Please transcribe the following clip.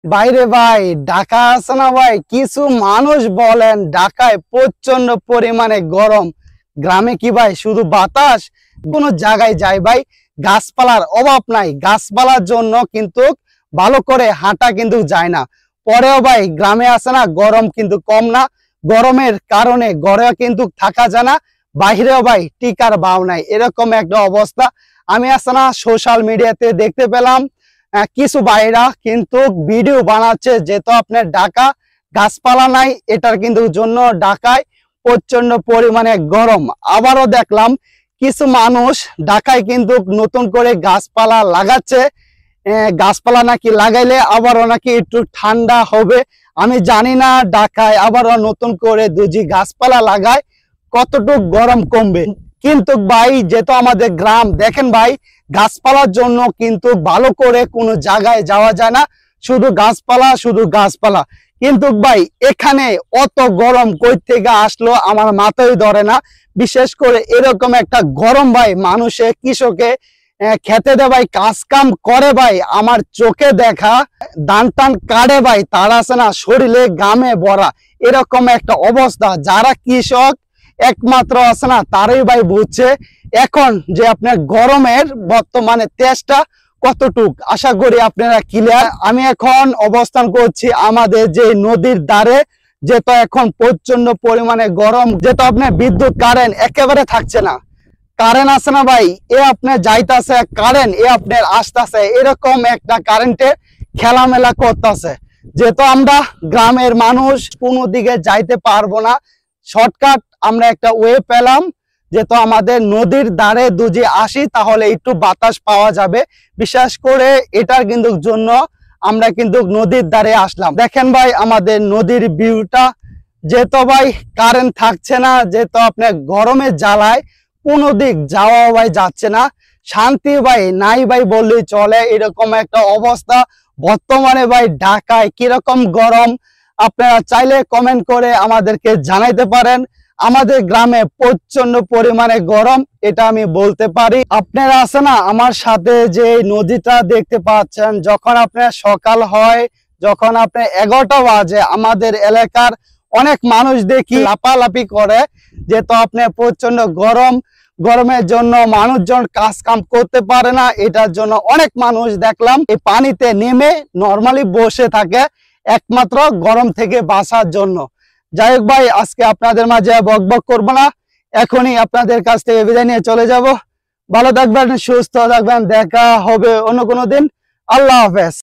বাইরে ভাই ঢাকা আছে না ভাই, কিছু মানুষ বলেন ঢাকায় প্রচন্ড পরিমাণে গরম। গ্রামে কি ভাই শুধু বাতাস? কোনো জায়গায় যাই ভাই গাছপালার অভাব নাই, গাছপালার জন্য কিন্তু ভালো করে হাঁটা কিন্তু যায় না। পরেও ভাই গ্রামে আছে না গরম কিন্তু কম না, গরমের কারণে ঘরেও কিন্তু থাকা যায় না, বাইরেও ভাই টিকার ভাও নাই, এরকম একটা অবস্থা। আমি আছে না সোশ্যাল মিডিয়াতে দেখতে পেলাম কিছু ভাইরা কিন্তু ভিডিও বানাচ্ছে, যেহেতু আপনার ঢাকা গাছপালা নাই, এটার কিন্তু জন্য ঢাকায় প্রচন্ড পরিমাণে গরম। আবারও দেখলাম কিছু মানুষ ঢাকায় কিন্তু নতুন করে গাছপালা লাগাচ্ছে, গাছপালা নাকি লাগাইলে আবারও নাকি একটু ঠান্ডা হবে। আমি জানি না ঢাকায় আবারও নতুন করে দুজি গাছপালা লাগায় কতটুক গরম কমবে। কিন্তু ভাই যেহেতু আমাদের গ্রাম, দেখেন ভাই গাছপালার জন্য কিন্তু ভালো করে কোনো জায়গায় যাওয়া যায় না, শুধু গাছপালা শুধু গাছপালা। কিন্তু ভাই এখানে অত গরম কই থেকে আসলো আমার মাথায় ধরে না। বিশেষ করে এরকম একটা গরম ভাই মানুষে কৃষকে খেতে দে ভাই, কাজ কাম করে ভাই, আমার চোখে দেখা ধান টান কাটে ভাই, তারা আছে না শরীরে গামে ভরা, এরকম একটা অবস্থা। যারা কৃষক একমাত্র আছে না তারাই ভাই বুঝছে এখন যে আপনার গরমের বর্তমানে তেজটা কতটুক। আশা করি আপনারা ক্লিয়ার। আমি এখন অবস্থান করছি আমাদের যে নদীর ধারে, যেহেতু এখন প্রচন্ড পরিমাণে গরম, যেহেতু আপনার বিদ্যুৎ কারেন্ট একেবারে থাকছে না, কারেন্ট আছে না ভাই এ আপনার যাইতাছে, কারেন্ট এ আপনার আসতেছে, এরকম একটা কারেন্টে খেলামেলা করতেছে। যেহেতু আমরা গ্রামের মানুষ কোনো দিকে যাইতে পারবো না, শর্টকাট আমরা একটা ওয়ে পেলাম, যেহেতু আমাদের নদীর ধারে দুজি আসি তাহলে একটু বাতাস পাওয়া যাবে। বিশেষ করে এটার কিন্তু জন্য আমরা কিন্তু নদীর ধারে আসলাম। দেখেন ভাই আমাদের নদীর ভিউটা, যেহেতু ভাই কারেন্ট থাকছে না, যেহেতু আপনার গরমের জ্বালায় কোনো দিক যাওয়া ভাই যাচ্ছে না, শান্তি ভাই নাই ভাই বললেই চলে, এরকম একটা অবস্থা বর্তমানে ভাই ঢাকায়। কিরকম গরম আপনারা চাইলে কমেন্ট করে আমাদেরকে জানাইতে পারেন। আমাদের গ্রামে প্রচন্ড পরিমাণে গরম, এটা আমি বলতে পারি। আপনারা আছে না আমার সাথে যে নদীটা দেখতে পাচ্ছেন, যখন আপনার সকাল হয়, যখন আপনার 11টা বাজে, আমাদের এলাকার অনেক মানুষ দেখি লাপালাপি করে, যেহেতু আপনার প্রচন্ড গরম, গরমের জন্য মানুষজন কাজ কাম করতে পারে না, এটার জন্য অনেক মানুষ দেখলাম এই পানিতে নেমে নর্মালি বসে থাকে একমাত্র গরম থেকে বাঁচার জন্য। যাই হোক ভাই আজকে আপনাদের মাঝে বকবক করবো না, এখনই আপনাদের কাছ থেকে বিদায় নিয়ে চলে যাব। ভালো থাকবেন, সুস্থ থাকবেন, দেখা হবে অন্য কোনো দিন। আল্লাহ হাফেজ।